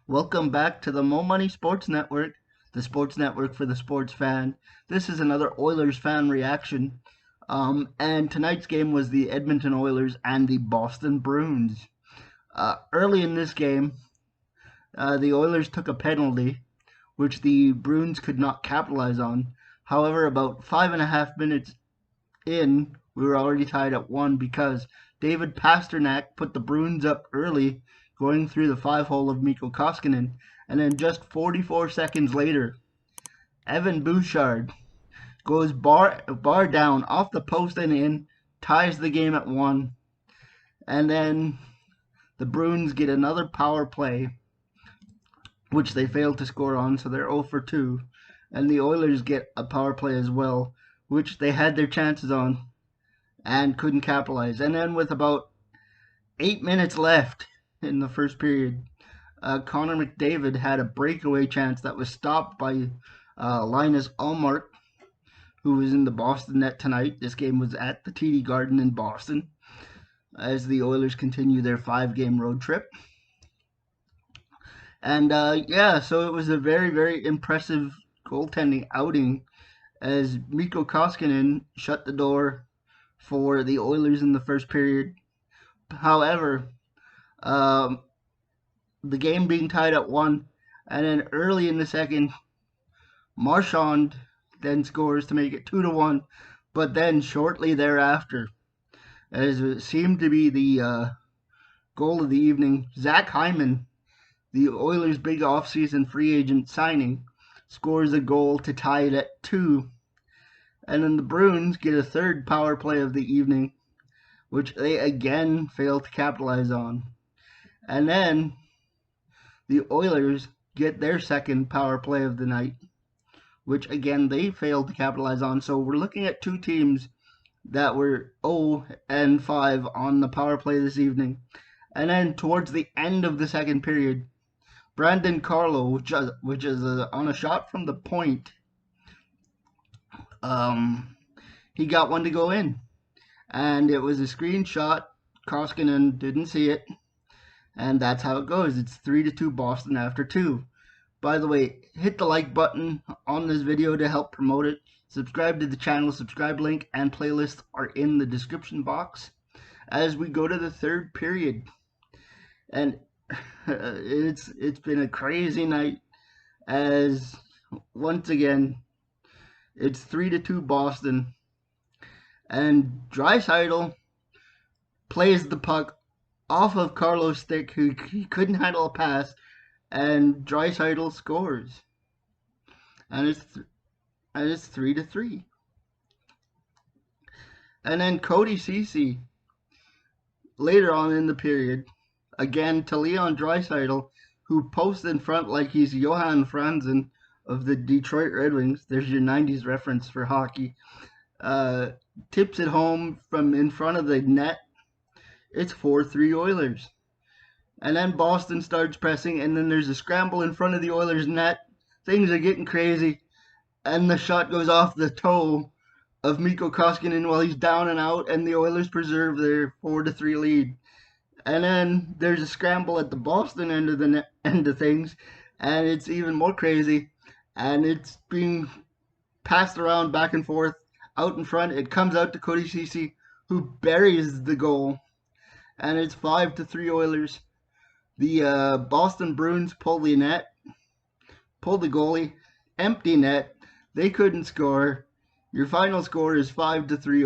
Welcome back to the Mo Money Sports Network, the sports network for the sports fan. This is another Oilers fan reaction. And tonight's game was the Edmonton Oilers and the Boston Bruins. Early in this game, the Oilers took a penalty, which the Bruins could not capitalize on. However, about 5.5 minutes in, we were already tied at 1 because David Pastrnak put the Bruins up early, going through the 5-hole of Mikko Koskinen, and then just 44 seconds later, Evan Bouchard goes bar down off the post and in, ties the game at 1, and then the Bruins get another power play, which they failed to score on, so they're 0 for 2, and the Oilers get a power play as well, which they had their chances on and couldn't capitalize. And then with about 8 minutes left in the first period, Connor McDavid had a breakaway chance that was stopped by Linus Ullmark, who was in the Boston net tonight. This game was at the TD Garden in Boston as the Oilers continue their 5-game road trip. And so it was a very, very impressive goaltending outing as Mikko Koskinen shut the door for the Oilers in the first period. However, the game being tied at 1, and then early in the second, Marchand then scores to make it 2-1. But then shortly thereafter, as it seemed to be the goal of the evening, Zach Hyman, the Oilers' big offseason free agent signing, scores a goal to tie it at 2. And then the Bruins get a third power play of the evening, which they again fail to capitalize on. And then the Oilers get their second power play of the night, which again they failed to capitalize on. So we're looking at two teams that were 0-5 on the power play this evening. And then towards the end of the second period, Brandon Carlo, which is on a shot from the point, he got one to go in, and it was a screenshot. Koskinen didn't see it, and that's how it goes. It's 3-2 Boston after 2. By the way, hit the like button on this video to help promote it. Subscribe to the channel. Subscribe link and playlist are in the description box. As we go to the third period, and it's been a crazy night, as once again it's 3-2 Boston, and Draisaitl plays the puck off of Carlo's stick, who he couldn't handle a pass, and Draisaitl scores, and it's 3-3. And then Cody Ceci later on in the period, again to Leon Draisaitl, who posts in front like he's Johan Franzen of the Detroit Red Wings. There's your 90s reference for hockey. Tips it home from in front of the net. It's 4-3 Oilers. And then Boston starts pressing, and then there's a scramble in front of the Oilers net. Things are getting crazy, and the shot goes off the toe of Mikko Koskinen while he's down and out, and the Oilers preserve their 4-3 lead. And then there's a scramble at the Boston end of the end of things, and it's even more crazy. And it's being passed around back and forth out in front. It comes out to Cody Ceci, who buries the goal, and it's 5-3 Oilers. The Boston Bruins pull the goalie, empty net. They couldn't score. Your final score is 5-3